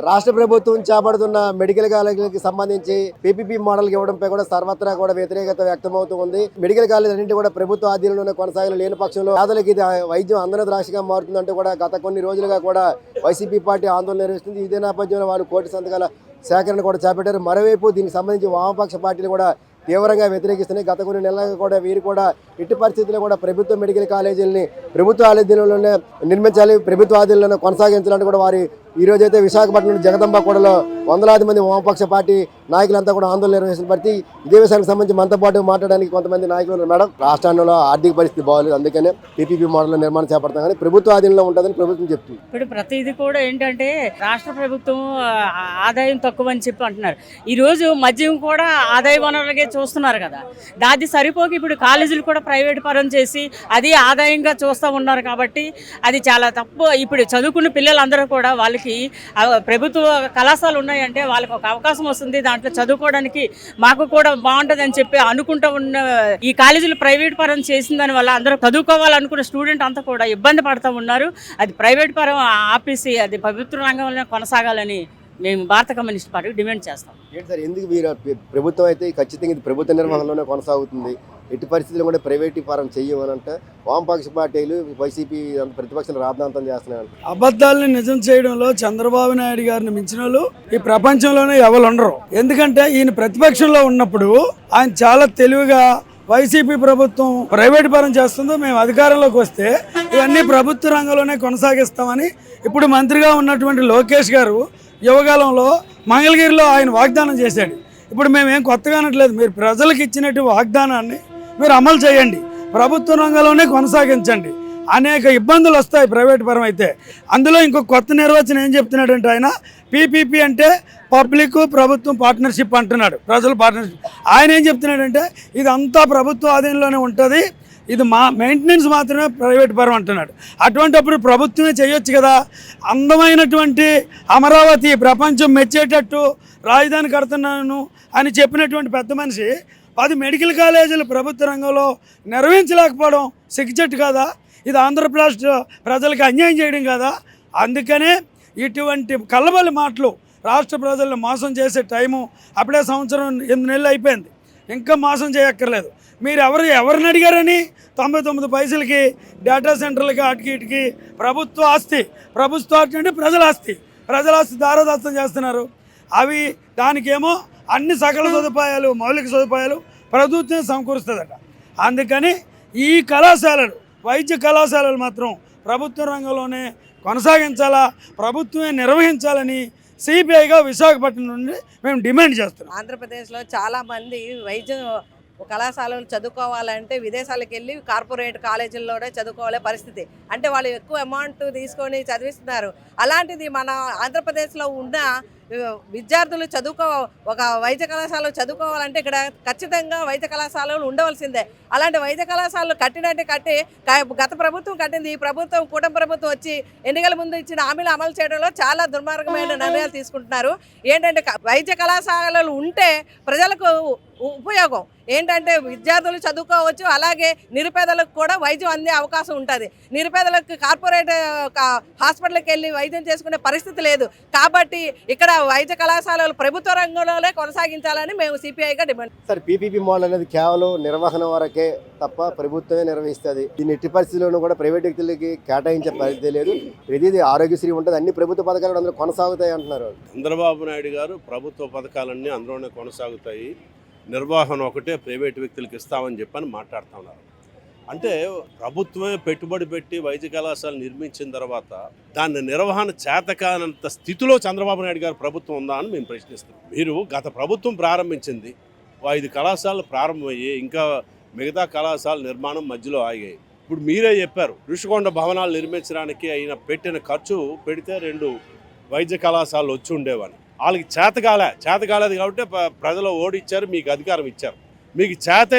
రాష్ట్ర ప్రభుత్వం చేపడుతున్న మెడికల్ కాలేజీలకు సంబంధించి పీపీపీ మోడల్ ఇవ్వడంపై కూడా సర్వత్రా కూడా వ్యతిరేకత వ్యక్తమవుతూ ఉంది. మెడికల్ కాలేజ్ అన్నింటి కూడా ప్రభుత్వ ఆధీనంలోనే కొనసాగలు లేని పక్షంలో పేదలకు ఇది వైద్యం అందనది రాశిగా మారుతుందంటూ కూడా గత కొన్ని రోజులుగా కూడా వైసీపీ పార్టీ ఆందోళన నిర్వహిస్తుంది. ఇదే నేపథ్యంలో వారు కోటి సంతకాల సేకరణ కూడా చేపట్టారు. మరోవైపు దీనికి సంబంధించి వామపక్ష పార్టీలు కూడా తీవ్రంగా వ్యతిరేకిస్తున్నాయి. గత కొన్ని నెలలుగా కూడా వీరు కూడా ఇట్టి పరిస్థితుల్లో కూడా ప్రభుత్వ మెడికల్ కాలేజీలని ప్రభుత్వ ఆధీనంలోనే నిర్మించాలి, ప్రభుత్వ ఆధీనంలోనే కొనసాగించాలంటూ కూడా వారి ఈ రోజైతే విశాఖపట్నం జగదంబకోటలో వందలాది మంది వామపక్ష పార్టీ నాయకులంతా కూడా ఆందోళన నిర్వహిస్తున్న పరిస్థితి. ఇదే విషయానికి సంబంధించి మనతో పాటు మాట్లాడడానికి కొంతమంది నాయకులు ఉన్నారు. మేడం, రాష్ట్రంలో ఆర్థిక పరిస్థితి బాగోలేదు, అందుకనే పీపీపీ మోడల్ నిర్మాణం చేపడతాం కానీ ప్రభుత్వ ఆధీనంలో ఉంటుందని ప్రభుత్వం చెప్తుంది. ఇప్పుడు ప్రతిదీ కూడా ఏంటంటే రాష్ట్ర ప్రభుత్వం ఆదాయం తక్కువ అని చెప్పి అంటున్నారు. ఈరోజు మద్యం కూడా ఆదాయ వనరులకే చూస్తున్నారు కదా, దాది సరిపోక ఇప్పుడు కాలేజీలు కూడా ప్రైవేట్ పరం చేసి అది ఆదాయంగా చూస్తూ ఉన్నారు. కాబట్టి అది చాలా తప్పు. ఇప్పుడు చదువుకున్న పిల్లలందరూ కూడా వాళ్ళకి ప్రభుత్వ కళాశాలలు ఉన్నాయంటే వాళ్ళకి ఒక అవకాశం వస్తుంది, దాంట్లో చదువుకోవడానికి మాకు కూడా బాగుంటుంది అని చెప్పి అనుకుంటూ ఉన్న ఈ కాలేజీలు ప్రైవేట్ పరం చేసిన దాని వల్ల అందరూ చదువుకోవాలనుకున్న స్టూడెంట్ అంతా కూడా ఇబ్బంది పడుతూ ఉన్నారు. అది ప్రైవేట్ పరం ఆపేసి అది ప్రభుత్వ రంగంలో కొనసాగాలని మేము భారత కమ్యూనిస్ట్ పార్టీ డిమాండ్ చేస్తాం. ఏంటి సార్, ఎందుకు మీరు ప్రభుత్వం అయితే ఖచ్చితంగా ఇది ప్రభుత్వ నిర్వహణలోనే కొనసాగుతుంది, ఎట్టి పరిస్థితుల్లో కూడా ప్రైవేటీకరణ చెయ్యమని అంటే వామపక్ష పార్టీలు వైసీపీ ప్రతిపక్షాలు రాద్ధాంతం చేస్తున్నాయి. అబద్ధాలని నిజం చేయడంలో చంద్రబాబు నాయుడు గారిని మించిన వాళ్ళు ఈ ప్రపంచంలోనే ఎవరు ఉండరు. ఎందుకంటే ఈయన ప్రతిపక్షంలో ఉన్నప్పుడు ఆయన చాలా తెలివిగా వైసీపీ ప్రభుత్వం ప్రైవేట్ పరం చేస్తుందో మేము అధికారంలోకి వస్తే ఇవన్నీ ప్రభుత్వ రంగంలోనే కొనసాగిస్తామని ఇప్పుడు మంత్రిగా ఉన్నటువంటి లోకేష్ గారు యువకాలంలో మంగళగిరిలో ఆయన వాగ్దానం చేశాడు. ఇప్పుడు మేమేం కొత్తగా అనట్లేదు, మీరు ప్రజలకు ఇచ్చినట్టు వాగ్దానాన్ని మీరు అమలు చేయండి, ప్రభుత్వ రంగంలోనే కొనసాగించండి. అనేక ఇబ్బందులు వస్తాయి ప్రైవేట్ పరం అయితే. అందులో ఇంకొక కొత్త నిర్వచనం ఏం చెప్తున్నాడంటే ఆయన పీపీపీ అంటే పబ్లిక్ ప్రభుత్వం పార్ట్నర్షిప్ అంటున్నాడు, ప్రజల పార్ట్నర్షిప్. ఆయన ఏం చెప్తున్నాడంటే ఇదంతా ప్రభుత్వ ఆధీనంలోనే ఉంటుంది, ఇది మా మెయింటెనెన్స్ మాత్రమే ప్రైవేట్ పరం అంటున్నాడు. అటువంటిప్పుడు ప్రభుత్వమే చేయొచ్చు కదా. అందమైనటువంటి అమరావతి ప్రపంచం మెచ్చేటట్టు రాజధాని కడుతున్నాను అని చెప్పినటువంటి పెద్ద మనిషి 10 మెడికల్ కాలేజీలు ప్రభుత్వ రంగంలో నిర్వహించలేకపోవడం సిగ్గుచెట్టు కదా, ఇది ఆంధ్రప్రదేశ్ ప్రజలకు అన్యాయం చేయడం కదా. అందుకనే ఇటువంటి కల్లబల్లి మాటలు రాష్ట్ర ప్రజలను మోసం చేసే టైము అప్పుడే సంవత్సరం 8 నెలలు అయిపోయింది, ఇంకా మోసం చేయక్కర్లేదు. మీరు ఎవరిని అడిగారని 99 పైసలకి డేటా సెంటర్లకి అటుకి ఇటుకి ప్రభుత్వ ఆస్తి అంటే ప్రజల ఆస్తి దారాదత్తం చేస్తున్నారు. అవి దానికేమో అన్ని సకల సదుపాయాలు మౌలిక సదుపాయాలు ప్రభుత్వం సమకూరుస్తుందట. అందుకని ఈ కళాశాలలు వైద్య కళాశాలలు మాత్రం ప్రభుత్వ రంగంలోనే కొనసాగించాలా, ప్రభుత్వమే నిర్వహించాలని సిపిఐగా విశాఖపట్నం నుండి మేము డిమాండ్ చేస్తున్నాం. ఆంధ్రప్రదేశ్లో చాలామంది వైద్య కళాశాలలు చదువుకోవాలంటే విదేశాలకు వెళ్ళి కార్పొరేట్ కాలేజీల్లోనే చదువుకోవాలే పరిస్థితి. అంటే వాళ్ళు ఎక్కువ అమౌంట్ తీసుకొని చదివిస్తున్నారు. అలాంటిది మన ఆంధ్రప్రదేశ్లో ఉన్న విద్యార్థులు ఒక వైద్య కళాశాలలో చదువుకోవాలంటే ఇక్కడ ఖచ్చితంగా వైద్య కళాశాలలు ఉండవలసిందే. అలాంటి వైద్య కళాశాలలు కట్టి గత ప్రభుత్వం కట్టింది, ఈ ప్రభుత్వం కూటమి ప్రభుత్వం వచ్చి ఎన్నికల ముందు ఇచ్చిన హామీలు అమలు చేయడంలో చాలా దుర్మార్గమైన నిర్ణయాలు తీసుకుంటున్నారు. ఏంటంటే వైద్య కళాశాలలు ఉంటే ప్రజలకు ఉపయోగం ఏంటంటే విద్యార్థులు చదువుకోవచ్చు, అలాగే నిరుపేదలకు కూడా వైద్యం అందే అవకాశం ఉంటుంది. నిరుపేదలకు కార్పొరేట్ హాస్పిటల్కి వెళ్ళి వైద్యం చేసుకునే పరిస్థితి లేదు. కాబట్టి ఇక్కడ వైద్య కళాశాలలు ప్రభుత్వ రంగంలోనే కొనసాగించాలని మేము సిపిఐగా డిమాండ్. సార్, పీపీపీ మోడల్ అనేది కేవలం నిర్వహణ వరకే తప్ప ప్రభుత్వమే నిర్వహిస్తుంది. దీన్ని ఎట్టి పరిస్థితుల్లోనూ కూడా ప్రైవేట్ వ్యక్తులకి కేటాయించే పరిస్థితి లేదు. ఇది ఆరోగ్యశ్రీ ఉంటుంది, అన్ని ప్రభుత్వ పథకాలు అందులో కొనసాగుతాయి అంటున్నారు. చంద్రబాబు నాయుడు గారు ప్రభుత్వ పథకాలన్నీ అందులోనే కొనసాగుతాయి, నిర్వహణ ఒకటే ప్రైవేట్ వ్యక్తులకు ఇస్తామని చెప్పని మాట్లాడుతున్నారు. అంటే ప్రభుత్వమే పెట్టుబడి పెట్టి వైద్య కళాశాల నిర్మించిన తర్వాత దాన్ని నిర్వహణ చేతకానంత స్థితిలో చంద్రబాబు నాయుడు గారు ప్రభుత్వం ఉందా అని మేము ప్రశ్నిస్తున్నాం. మీరు గత ప్రభుత్వం ప్రారంభించింది 5 కళాశాలలు ప్రారంభమయ్యి ఇంకా మిగతా కళాశాల నిర్మాణం మధ్యలో ఆగాయి. ఇప్పుడు మీరే చెప్పారు ఋషికొండ భవనాలు నిర్మించడానికి అయిన పెట్టిన ఖర్చు పెడితే 2 వైద్య కళాశాలలు వచ్చి ఉండేవని. వాళ్ళకి చేతకాలేదు కాబట్టి ప్రజలు ఓడిచ్చారు, మీకు అధికారం ఇచ్చారు. మీకు చేత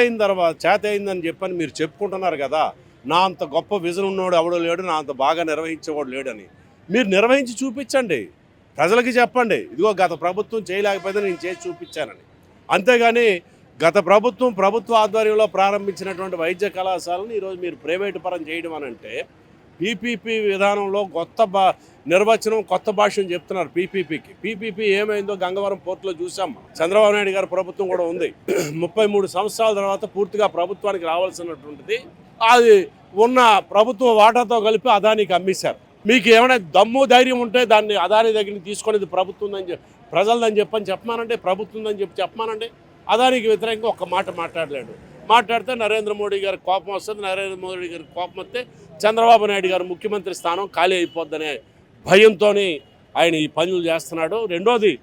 అయిందని చెప్పని మీరు చెప్పుకుంటున్నారు కదా, నా అంత గొప్ప విజన్ ఉన్నోడు ఎవడో లేడు, నా అంత బాగా నిర్వహించేవాడు లేడని. మీరు నిర్వహించి చూపించండి, ప్రజలకి చెప్పండి, ఇదిగో గత ప్రభుత్వం చేయలేకపోతే నేను చేసి చూపించానని. అంతేగాని గత ప్రభుత్వ ఆధ్వర్యంలో ప్రారంభించినటువంటి వైద్య కళాశాలను ఈరోజు మీరు ప్రైవేటు పరం చేయడం అని అంటే పీపీపీ విధానంలో నిర్వచనం కొత్త భాషను చెప్తున్నారు పీపీపీకి. పీపీపీ ఏమైందో గంగవరం పోర్టులో చూసాం. చంద్రబాబు నాయుడు గారి ప్రభుత్వం కూడా ఉంది. 33 సంవత్సరాల తర్వాత పూర్తిగా ప్రభుత్వానికి రావాల్సినటువంటిది అది ఉన్న ప్రభుత్వ వాటాతో కలిపి అదానికి అమ్మేశారు. మీకు ఏమైనా దమ్ము ధైర్యం ఉంటే దాన్ని అదాని దగ్గర నుంచి తీసుకునేది ప్రభుత్వం అని ప్రజలదని చెప్పమానండి, ప్రభుత్వం అని చెప్పమానండి. అదానికి వ్యతిరేకంగా ఒక్క మాట మాట్లాడితే నరేంద్ర మోడీ గారికి కోపం వస్తుంది. నరేంద్ర మోడీ గారికి కోపం వస్తే చంద్రబాబు నాయుడు గారు ముఖ్యమంత్రి స్థానం ఖాళీ అయిపోద్దనే భయంతో ఆయన ఈ పనులు చేస్తున్నాడు. రెండోది,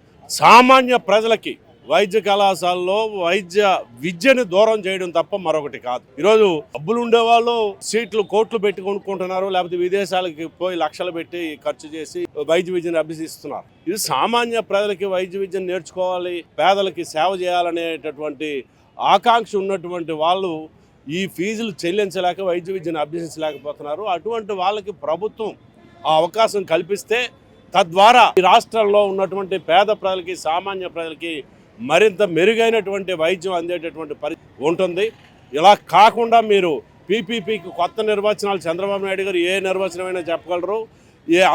సామాన్య ప్రజలకి వైద్య కళాశాలలో వైద్య విద్యను దూరం చేయడం తప్ప మరొకటి కాదు. ఈరోజు డబ్బులు ఉండేవాళ్ళు సీట్లు కోట్లు పెట్టి కొనుక్కుంటున్నారు, లేకపోతే విదేశాలకి పోయి లక్షలు పెట్టి ఖర్చు చేసి వైద్య విద్యను అభ్యసిస్తున్నారు. ఇది సామాన్య ప్రజలకి వైద్య విద్యను నేర్చుకోవాలి, పేదలకి సేవ చేయాలనేటటువంటి ఆకాంక్ష ఉన్నటువంటి వాళ్ళు ఈ ఫీజులు చెల్లించలేక వైద్య విద్యను అభ్యసించలేకపోతున్నారు. అటువంటి వాళ్ళకి ప్రభుత్వం ఆ అవకాశం కల్పిస్తే తద్వారా ఈ రాష్ట్రంలో ఉన్నటువంటి పేద ప్రజలకి సామాన్య ప్రజలకి మరింత మెరుగైనటువంటి వైద్యం అందేటటువంటి పరిస్థితి ఉంటుంది. ఇలా కాకుండా మీరు పీపీపీకి కొత్త నిర్వచనాలు చంద్రబాబు నాయుడు గారు ఏ నిర్వచనమైనా చెప్పగలరు.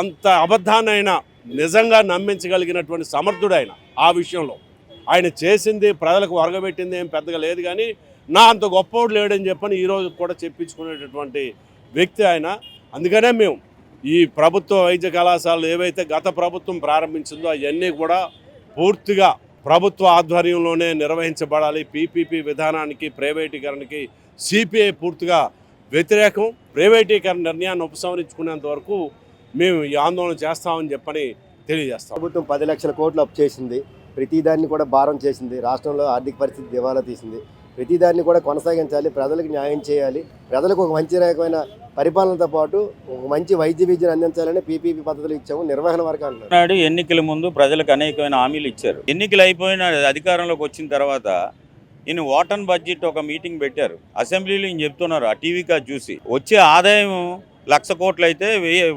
అంత అబద్ధాన్నైనా నిజంగా నమ్మించగలిగినటువంటి సమర్థుడైన ఆ విషయంలో ఆయన చేసింది ప్రజలకు వరగబెట్టింది ఏం పెద్దగా లేదు, కానీ నా అంత గొప్పోడు లేడని చెప్పని ఈరోజు కూడా చెప్పించుకునేటటువంటి వ్యక్తి ఆయన. అందుకనే మేము ఈ ప్రభుత్వ వైద్య కళాశాలలు ఏవైతే గత ప్రభుత్వం ప్రారంభించిందో అవన్నీ కూడా పూర్తిగా ప్రభుత్వ ఆధ్వర్యంలోనే నిర్వహించబడాలి. పీపీపీ విధానానికి ప్రైవేటీకరణకి సిపిఐ పూర్తిగా వ్యతిరేకం. ప్రైవేటీకరణ నిర్ణయాన్ని ఉపసంహరించుకునేంత వరకు మేము ఈ ఆందోళన చేస్తామని చెప్పని తెలియజేస్తాం. ప్రభుత్వం 10 లక్షల కోట్లు అప్పు చేసింది, ప్రతిదాన్ని కూడా భారం చేసింది, రాష్ట్రంలో ఆర్థిక పరిస్థితి దివాలా తీసింది. ప్రతిదాన్ని కూడా కొనసాగించాలి, ప్రజలకు న్యాయం చేయాలి, ప్రజలకు ఒక మంచి రకమైన పరిపాలనతో పాటు ఒక మంచి వైద్య విద్యను అందించాలని పీపీపీ పద్ధతులు ఇచ్చాము. నిర్వహణ వరకు అంటున్నారు. ఎన్నికల ముందు ప్రజలకు అనేకమైన హామీలు ఇచ్చారు. ఎన్నికలు అయిపోయిన అధికారంలోకి వచ్చిన తర్వాత ఈయన ఓటన్ బడ్జెట్ ఒక మీటింగ్ పెట్టారు. అసెంబ్లీలో ఈయన చెప్తున్నారు, ఆ టీవీకా చూసి వచ్చే ఆదాయం 1,00,000 కోట్లు అయితే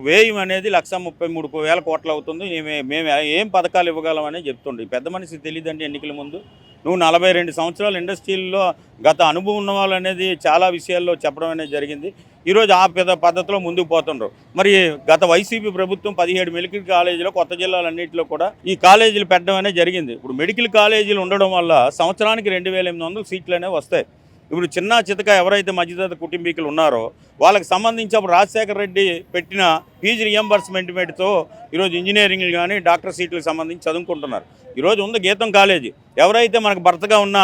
వ్యయం అనేది 1,33,000 కోట్లు అవుతుంది. మేము ఏం పథకాలు ఇవ్వగలమని చెప్తుండ్రు. పెద్ద మనిషి తెలియదండి ఎన్నికల ముందు. నువ్వు 42 సంవత్సరాలు ఇండస్ట్రీల్లో గత అనుభవం ఉన్న వాళ్ళు అనేది చాలా విషయాల్లో చెప్పడం అనేది జరిగింది. ఈరోజు ఆ పద్ధతిలో ముందుకు పోతుండ్రు. మరి గత వైసీపీ ప్రభుత్వం 17 మెడికల్ కాలేజీలో కొత్త జిల్లాలన్నింటిలో కూడా ఈ కాలేజీలు పెట్టడం అనేది జరిగింది. ఇప్పుడు మెడికల్ కాలేజీలు ఉండడం వల్ల సంవత్సరానికి 2,800 సీట్లు అనేవి వస్తాయి. ఇప్పుడు చిన్న చితక ఎవరైతే మధ్యతరగతి కుటుంబీకులు ఉన్నారో వాళ్ళకి సంబంధించి అప్పుడు రాజశేఖర రెడ్డి పెట్టిన ఫీజు రియంబర్స్మెంట్తో ఈరోజు ఇంజనీరింగ్లు కానీ డాక్టర్ సీట్లకు సంబంధించి చదువుకుంటున్నారు. ఈరోజు ఉంది గీతం కాలేజీ. ఎవరైతే మనకు భర్తగా ఉన్న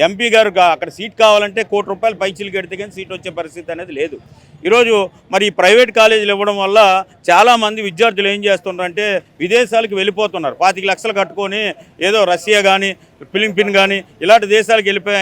ఎంపీ గారు అక్కడ సీట్ కావాలంటే ₹1 కోటి పైచీలు కడితే కానీ సీట్ వచ్చే పరిస్థితి అనేది లేదు. ఈరోజు మరి ప్రైవేట్ కాలేజీలు ఇవ్వడం వల్ల చాలామంది విద్యార్థులు ఏం చేస్తున్నారంటే విదేశాలకు వెళ్ళిపోతున్నారు. 25 లక్షలు కట్టుకొని ఏదో రష్యా కానీ ఫిలిప్పీన్ కానీ ఇలాంటి దేశాలకు వెళ్ళిపోయి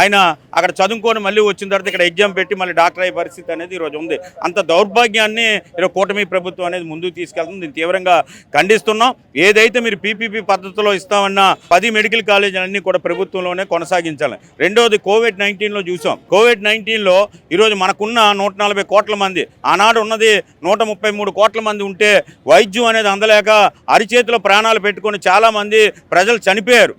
ఆయన అక్కడ చదువుకొని మళ్ళీ వచ్చిన తర్వాత ఇక్కడ ఎగ్జామ్ పెట్టి మళ్ళీ డాక్టర్ అయ్యే పరిస్థితి అనేది ఈరోజు ఉంది. అంత దౌర్భాగ్యాన్ని ఈరోజు కూటమి ప్రభుత్వం అనేది ముందుకు తీసుకెళ్తుంది. దీన్ని తీవ్రంగా ఖండిస్తున్నాం. ఏదైతే మీరు పీపీపీ పద్ధతిలో ఇస్తామన్న 10 మెడికల్ కాలేజీలన్నీ కూడా ప్రభుత్వంలోనే కొనసాగించాలి. రెండోది కోవిడ్-19లో చూసాం. కోవిడ్-19లో ఈరోజు మనకున్న 140 కోట్ల మంది, ఆనాడు ఉన్నది 133 కోట్ల మంది ఉంటే వైద్యం అనేది అందలేక అరిచేతిలో ప్రాణాలు పెట్టుకొని చాలామంది ప్రజలు చనిపోయారు.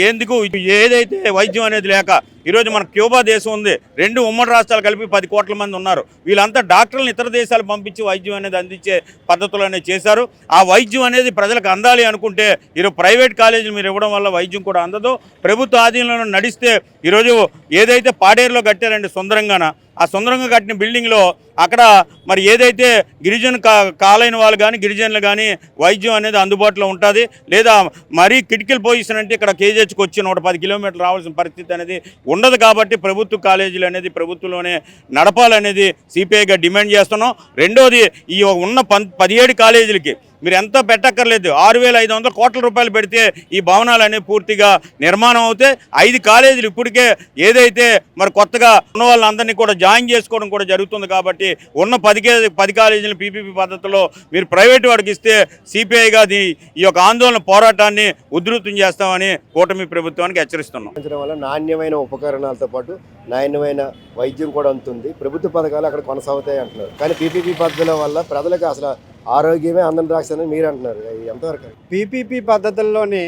ఎందుకు ఏదైతే వైద్యం అనేది లేక ఈరోజు మన క్యూబా దేశం ఉంది, 2 ఉమ్మడి రాష్ట్రాలు కలిపి 10 కోట్ల మంది ఉన్నారు. వీళ్ళంతా డాక్టర్లను ఇతర దేశాలు పంపించి వైద్యం అనేది అందించే పద్ధతులు అనేది చేశారు. ఆ వైద్యం అనేది ప్రజలకు అందాలి అనుకుంటే ఈరోజు ప్రైవేట్ కాలేజీలు మీరు ఇవ్వడం వల్ల వైద్యం కూడా అందదు. ప్రభుత్వ ఆధీనంలో నడిస్తే ఈరోజు ఏదైతే పాడేరులో కట్టారండి సుందరంగాన, ఆ సుందరంగా కట్టిన బిల్డింగ్లో అక్కడ మరి ఏదైతే గిరిజన కాలైన వాళ్ళు కానీ గిరిజనులు కానీ వైద్యం అనేది అందుబాటులో ఉంటుంది. లేదా మరీ క్రిటికల్ పొజిషన్ అంటే ఇక్కడ కేజీహెచ్కి వచ్చి 110 కిలోమీటర్లు రావాల్సిన పరిస్థితి అనేది ఉండదు. కాబట్టి ప్రభుత్వ కాలేజీలు అనేది ప్రభుత్వంలోనే నడపాలనేది సిపిఐగా డిమాండ్ చేస్తున్నాం. రెండోది ఈ ఉన్న 17 కాలేజీలకి మీరు ఎంత పెట్టక్కర్లేదు, 6,500 కోట్ల రూపాయలు పెడితే ఈ భవనాలు అనేవి పూర్తిగా నిర్మాణం అవుతాయి. 5 కాలేజీలు ఇప్పటికే ఏదైతే మరి కొత్తగా ఉన్న వాళ్ళందరినీ కూడా జాయిన్ చేసుకోవడం కూడా జరుగుతుంది. కాబట్టి ఉన్న 10 కాలేజీలు పీపీపీ పద్ధతిలో మీరు ప్రైవేటు వాడికి ఇస్తే సిపిఐగా ఈ యొక్క ఆందోళన పోరాటాన్ని ఉధృతం చేస్తామని కూటమి ప్రభుత్వానికి హెచ్చరిస్తున్నాం. వల్ల నాణ్యమైన ఉపకరణాలతో పాటు నాణ్యమైన వైద్యం కూడా అందుతుంది. ప్రభుత్వ పథకాలు అక్కడ కొనసాగుతాయి అంటున్నారు. కానీ పీపీపీ పద్ధతుల వల్ల ప్రజలకు అసలు ఆరోగ్యమే అందం ద్రాక్షని మీరు అంటున్నారు. ఎంతవరకు పీపీపీ పద్ధతుల్లోని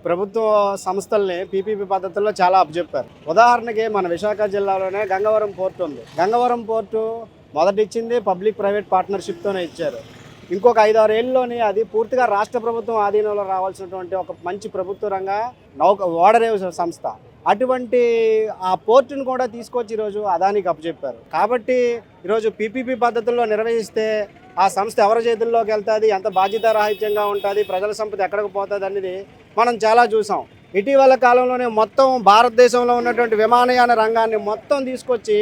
ప్రభుత్వ సంస్థల్ని పీపీపీ పద్ధతుల్లో చాలా అప్పచెప్పారు. ఉదాహరణకి మన విశాఖ జిల్లాలోనే గంగవరం పోర్టు ఉంది. గంగవరం పోర్టు మొదటి ఇచ్చింది పబ్లిక్ ప్రైవేట్ పార్ట్నర్షిప్తోనే ఇచ్చారు. ఇంకొక 5-6 ఏళ్ళలోనే అది పూర్తిగా రాష్ట్ర ప్రభుత్వం ఆధీనంలో రావాల్సినటువంటి ఒక మంచి ప్రభుత్వ రంగ ఓడరేవు సంస్థ. అటువంటి ఆ పోర్టును కూడా తీసుకొచ్చి ఈరోజు అదానికి అప్పచెప్పారు. కాబట్టి ఈరోజు పీపీపీ పద్ధతుల్లో నిర్వహిస్తే ఆ సంస్థ ఎవరి చేతుల్లోకి వెళ్తుంది, ఎంత బాధ్యతారాహిత్యంగా ఉంటుంది, ప్రజల సంపద ఎక్కడికి పోతుంది అనేది మనం చాలా చూసాం. ఇటీవల కాలంలోనే మొత్తం భారతదేశంలో ఉన్నటువంటి విమానయాన రంగాన్ని మొత్తం తీసుకొచ్చి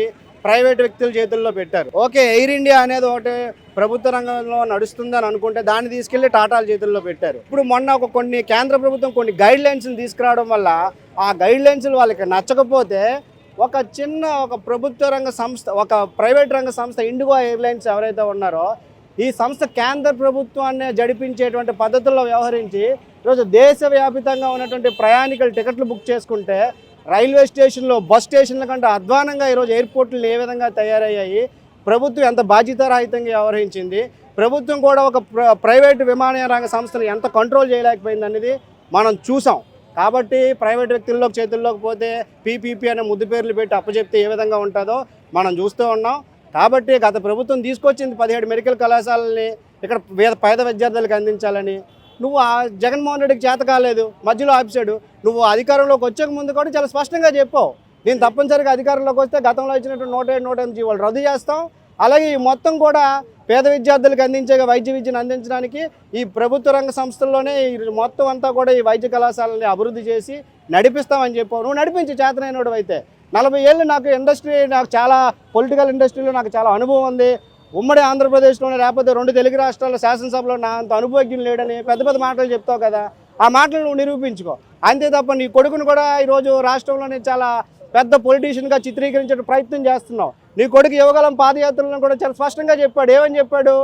ప్రైవేట్ వ్యక్తుల చేతుల్లో పెట్టారు. ఓకే, ఎయిర్ ఇండియా అనేది ఒకటి ప్రభుత్వ రంగంలో నడుస్తుందని అనుకుంటే దాన్ని తీసుకెళ్లి టాటాల చేతుల్లో పెట్టారు. ఇప్పుడు మొన్న కొన్ని కేంద్ర ప్రభుత్వం కొన్ని గైడ్ లైన్స్ని తీసుకురావడం వల్ల ఆ గైడ్ లైన్స్లు వాళ్ళకి నచ్చకపోతే ఒక ప్రభుత్వ రంగ సంస్థ, ఒక ప్రైవేట్ రంగ సంస్థ ఇండిగో ఎయిర్లైన్స్ ఎవరైతే ఉన్నారో ఈ సంస్థ కేంద్ర ప్రభుత్వాన్ని జడిపించేటువంటి పద్ధతుల్లో వ్యవహరించి ఈరోజు దేశవ్యాపితంగా ఉన్నటువంటి ప్రయాణికులు టికెట్లు బుక్ చేసుకుంటే రైల్వే స్టేషన్లో, బస్ స్టేషన్ల కంటే అధ్వానంగా ఈరోజు ఎయిర్పోర్ట్లు ఏ విధంగా తయారయ్యాయి, ప్రభుత్వం ఎంత బాధ్యతారహితంగా వ్యవహరించింది, ప్రభుత్వం కూడా ఒక ప్రైవేటు విమానయాన రంగ సంస్థను ఎంత కంట్రోల్ చేయలేకపోయింది అనేది మనం చూసాం. కాబట్టి ప్రైవేట్ వ్యక్తుల్లోకి చేతుల్లోకి పోతే పీపీపీ అనే ముద్దు పేర్లు పెట్టి అప్పచెప్తే ఏ విధంగా ఉంటుందో మనం చూస్తూ ఉన్నాం. కాబట్టి గత ప్రభుత్వం తీసుకొచ్చింది 17 మెడికల్ కళాశాలని ఇక్కడ పేద విద్యార్థులకు అందించాలని. నువ్వు ఆ జగన్మోహన్ రెడ్డికి చేత కాలేదు, మధ్యలో ఆపిసాడు. నువ్వు అధికారంలోకి వచ్చే ముందు కూడా చాలా స్పష్టంగా చెప్పావు, నేను తప్పనిసరిగా అధికారంలోకి వస్తే గతంలో ఇచ్చినట్టు 107, 108 జీవోలు రద్దు చేస్తాం, అలాగే ఈ మొత్తం కూడా పేద విద్యార్థులకు అందించే వైద్య విద్యను అందించడానికి ఈ ప్రభుత్వ రంగ సంస్థల్లోనే మొత్తం అంతా కూడా ఈ వైద్య కళాశాలని అభివృద్ధి చేసి నడిపిస్తామని చెప్పావు. నువ్వు నడిపించి చేతనైనడు అయితే 40 ఏళ్ళు నాకు చాలా పొలిటికల్ ఇండస్ట్రీలో నాకు చాలా అనుభవం ఉంది. ఉమ్మడి ఆంధ్రప్రదేశ్లోనే లేకపోతే 2 తెలుగు రాష్ట్రాల శాసనసభలో నా అంత అనుభవజ్ఞం లేడని పెద్ద మాటలు చెప్తావు కదా, ఆ మాటలు నువ్వు నిరూపించుకో. అంతే తప్ప నీ కొడుకును కూడా ఈరోజు రాష్ట్రంలోనే చాలా పెద్ద పొలిటీషియన్గా చిత్రీకరించే ప్రయత్నం చేస్తున్నావు. నీ కొడుకు యువగలం పాదయాత్రలను కూడా చాలా స్పష్టంగా చెప్పాడు. ఏమని చెప్పాడు?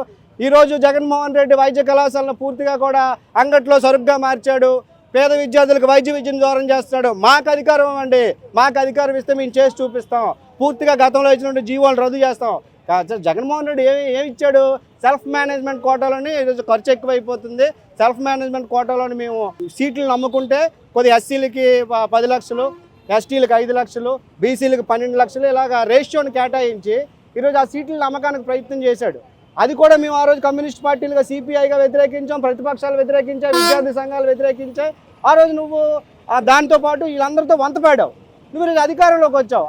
ఈరోజు జగన్మోహన్ రెడ్డి వైద్య కళాశాలను పూర్తిగా కూడా అంగట్లో సరుగ్గా మార్చాడు, పేద విద్యార్థులకు వైద్య విద్యను దూరం చేస్తున్నాడు. మాకు అధికారం ఇవ్వండి, మాకు అధికారం ఇస్తే మేము చేసి చూపిస్తాం, పూర్తిగా గతంలో ఇచ్చినటువంటి జీవోలు రద్దు చేస్తాం. జగన్మోహన్ రెడ్డి ఏమి ఇచ్చాడు? సెల్ఫ్ మేనేజ్మెంట్ కోటాలోని ఈరోజు ఖర్చు ఎక్కువైపోతుంది, సెల్ఫ్ మేనేజ్మెంట్ కోటాలోని మేము సీట్లు నమ్ముకుంటే కొద్ది ఎస్సీలకి 10 లక్షలు, ఎస్టీలకు 5 లక్షలు, బీసీలకు 12 లక్షలు ఇలాగా రేషియోని కేటాయించి ఈరోజు ఆ సీట్లను నమ్మకానికి ప్రయత్నం చేశాడు. అది కూడా మేము ఆ రోజు కమ్యూనిస్ట్ పార్టీలుగా సిపిఐగా వ్యతిరేకించాం, ప్రతిపక్షాలు వ్యతిరేకించాయి, విద్యార్థి సంఘాలు వ్యతిరేకించాయి. ఆ రోజు నువ్వు దాంతోపాటు వీళ్ళందరితో వంతపాడావు. నువ్వు ఈరోజు అధికారంలోకి వచ్చావు.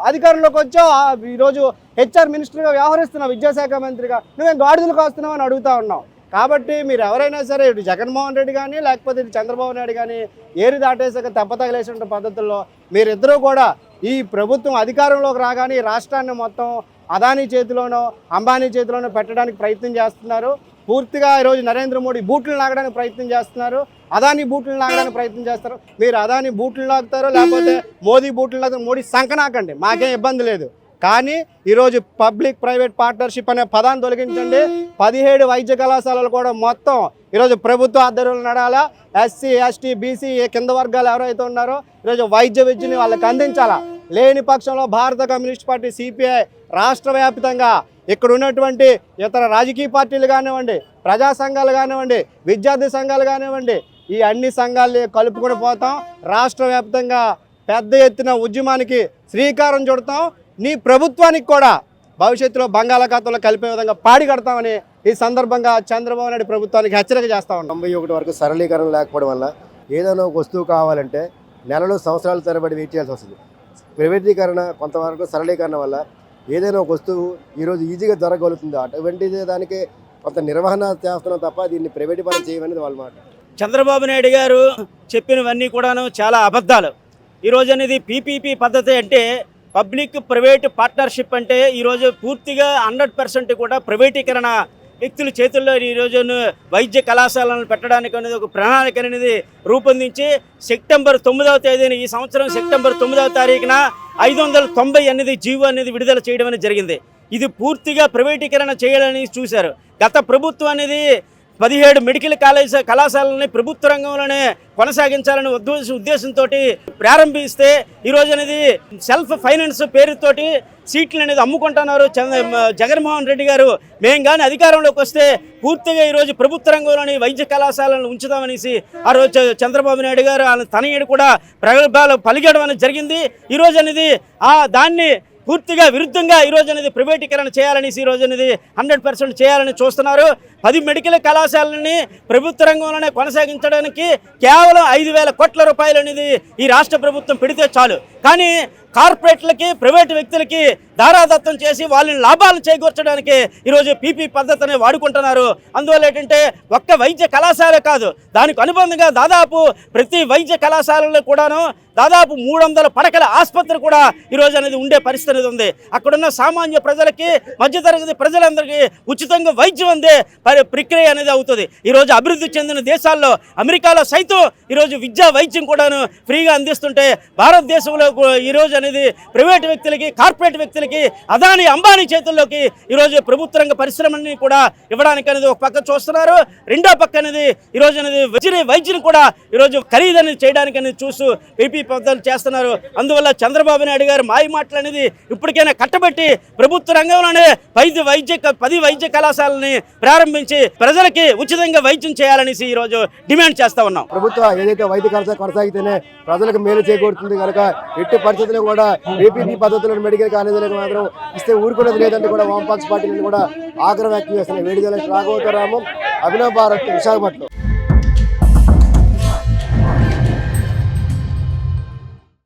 ఈరోజు హెచ్ఆర్ మినిస్టర్గా వ్యవహరిస్తున్నావు, విద్యాశాఖ మంత్రిగా. నువ్వేం గాడిదలకు వస్తున్నావు అని అడుగుతా ఉన్నావు. కాబట్టి మీరు ఎవరైనా సరే ఇటు జగన్మోహన్ రెడ్డి కానీ లేకపోతే ఇటు చంద్రబాబు నాయుడు కానీ ఏరి దాటేసాక తెప్పతగిలేసిన పద్ధతుల్లో మీరిద్దరూ కూడా ఈ ప్రభుత్వం అధికారంలోకి రాగానే ఈ రాష్ట్రాన్ని మొత్తం అదానీ చేతిలోనో అంబానీ చేతిలోనో పెట్టడానికి ప్రయత్నం చేస్తున్నారు. పూర్తిగా ఈరోజు నరేంద్ర మోడీ బూట్లు లాగడానికి ప్రయత్నం చేస్తున్నారు, అదానీ బూట్లు లాగడానికి ప్రయత్నం చేస్తారు. మీరు అదానీ బూట్లు లాగుతారో లేకపోతే మోదీ బూట్లు లాగుతారో, మోడీ సంకనాకండి, మాకేం ఇబ్బంది లేదు. కానీ ఈరోజు పబ్లిక్ ప్రైవేట్ పార్ట్నర్షిప్ అనే పదాన్ని తొలగించండి. 17 వైద్య కళాశాలలు కూడా మొత్తం ఈరోజు ప్రభుత్వ ఆధ్వర్యంలో నడాలా. ఎస్సీ, ఎస్టీ, బీసీ కింద వర్గాలు ఎవరైతే ఉన్నారో ఈరోజు వైద్య విద్యని వాళ్ళకి అందించాలా. లేని పక్షంలో భారత కమ్యూనిస్ట్ పార్టీ సిపిఐ రాష్ట్ర వ్యాప్తంగా ఇక్కడ ఉన్నటువంటి ఇతర రాజకీయ పార్టీలు కానివ్వండి, ప్రజా సంఘాలు కానివ్వండి, విద్యార్థి సంఘాలు కానివ్వండి, ఈ అన్ని సంఘాలని కలుపుకొని పోతాం. రాష్ట్ర వ్యాప్తంగా పెద్ద ఎత్తున ఉద్యమానికి శ్రీకారం చుడతాం. నీ ప్రభుత్వానికి కూడా భవిష్యత్తులో బంగాళాఖాతంలో కలిపే విధంగా పాడి కడతామని ఈ సందర్భంగా చంద్రబాబు నాయుడు ప్రభుత్వానికి హెచ్చరిక చేస్తా ఉన్నాం. 91 వరకు సరళీకరణ లేకపోవడం వల్ల ఏదైనా ఒక వస్తువు కావాలంటే నెలలు, సంవత్సరాల తరబడి వెయిట్ చేయాల్సి వస్తుంది. ప్రైవేటీకరణ కొంతవరకు సరళీకరణ వల్ల ఏదైనా ఒక వస్తువు ఈరోజు ఈజీగా దొరకగలుగుతుంది. అటువంటిది దానికి కొంత నిర్వహణ చేస్తున్నాం తప్ప దీన్ని ప్రైవేట్ పరం చేయమనేది వాళ్ళ మాట. చంద్రబాబు నాయుడు గారు చెప్పినవన్నీ కూడాను చాలా అబద్ధాలు. ఈరోజు అనేది పీపీపీ పద్ధతి అంటే పబ్లిక్ ప్రైవేట్ పార్ట్నర్షిప్ అంటే ఈరోజు పూర్తిగా 100% కూడా ప్రైవేటీకరణ వ్యక్తుల చేతుల్లో ఈరోజు వైద్య కళాశాలను పెట్టడానికి అనేది ఒక ప్రణాళిక అనేది రూపొందించి సెప్టెంబర్ 9వ తేదీన ఈ సంవత్సరం సెప్టెంబర్ 9వ తారీఖున 590 అనేది జీవో అనేది విడుదల చేయడం అనేది జరిగింది. ఇది పూర్తిగా ప్రైవేటీకరణ చేయాలని చూశారు. గత ప్రభుత్వం అనేది 17 మెడికల్ కళాశాలని ప్రభుత్వ రంగంలోనే కొనసాగించాలని ఉద్దేశంతో ప్రారంభిస్తే ఈరోజు అనేది సెల్ఫ్ ఫైనాన్స్ పేరుతోటి సీట్లు అనేది అమ్ముకుంటున్నారు జగన్మోహన్ రెడ్డి గారు. మేము కానీ అధికారంలోకి వస్తే పూర్తిగా ఈరోజు ప్రభుత్వ రంగంలోని వైద్య కళాశాలను ఉంచుదామనేసి ఆ రోజు చంద్రబాబు నాయుడు గారు తనయుడు కూడా ప్రగల్భాలు పలిగడం అనేది జరిగింది. ఈరోజు అనేది దాన్ని పూర్తిగా విరుద్ధంగా ఈరోజు అనేది ప్రైవేటీకరణ చేయాలని ఈరోజు అనేది 100% చేయాలని చూస్తున్నారు. 10 మెడికల్ కళాశాలని ప్రభుత్వ రంగంలోనే కొనసాగించడానికి కేవలం 5,000 కోట్ల రూపాయలు అనేది ఈ రాష్ట్ర ప్రభుత్వం పెడితే చాలు. కానీ కార్పొరేట్లకి ప్రైవేటు వ్యక్తులకి దారాదత్తం చేసి వాళ్ళని లాభాలు చేకూర్చడానికి ఈరోజు పీపీ పద్ధతిని వాడుకుంటున్నారు. అందువల్ల ఏంటంటే ఒక్క వైద్య కళాశాల కాదు, దానికి అనుబంధంగా దాదాపు ప్రతి వైద్య కళాశాలలో కూడాను దాదాపు 300 పడకల ఆసుపత్రి కూడా ఈరోజు అనేది ఉండే పరిస్థితి అనేది ఉంది. అక్కడున్న సామాన్య ప్రజలకి, మధ్యతరగతి ప్రజలందరికీ ఉచితంగా వైద్యం అందే ప్రక్రియ అనేది అవుతుంది. ఈరోజు అభివృద్ధి చెందిన దేశాల్లో, అమెరికాలో సైతం ఈరోజు విద్యా వైద్యం కూడాను ఫ్రీగా అందిస్తుంటే భారతదేశంలో ఈరోజు అనేది ప్రైవేటు వ్యక్తులకి, కార్పొరేట్ వ్యక్తులకి, అదాని అంబానీ చేతుల్లోకి ఈరోజు ప్రభుత్వ రంగ పరిశ్రమని కూడా ఇవ్వడానికి అనేది ఒక పక్క చూస్తున్నారు. రెండో పక్క అనేది ఈరోజు అనేది వైద్యం కూడా ఈరోజు ఖరీదనేది చేయడానికి అనేది చూస్తూ పీపీ పద్ధతులు చేస్తున్నారు. అందువల్ల చంద్రబాబు నాయుడు గారు మాయ మాటలు అనేది ఇప్పటికైనా కట్టబెట్టి ప్రభుత్వ రంగంలోనే 10 వైద్య కళాశాలని ప్రారంభించి ప్రజలకి ఉచితంగా వైద్యం చేయాలనేసి ఈరోజు డిమాండ్ చేస్తా ఉన్నాం. ప్రభుత్వ ఏదైతే వైద్య కళాశాల కొనసాగితేనే ప్రజలకు మేలు చేకూరుతుంది కనుక ఎట్టి పరిస్థితుల్లో కూడా పీపీపీ పద్ధతులను మెడికల్ కాలేజీలకు మాత్రం ఇస్తే ఊరుకునేది లేదంటే కూడా వామపక్ష పార్టీలను కూడా ఆగ్రహం వ్యక్తం చేస్తున్నాయి. వేడిగల రాఘవరామం, అభినవ్ భారత్, విశాఖపట్నం.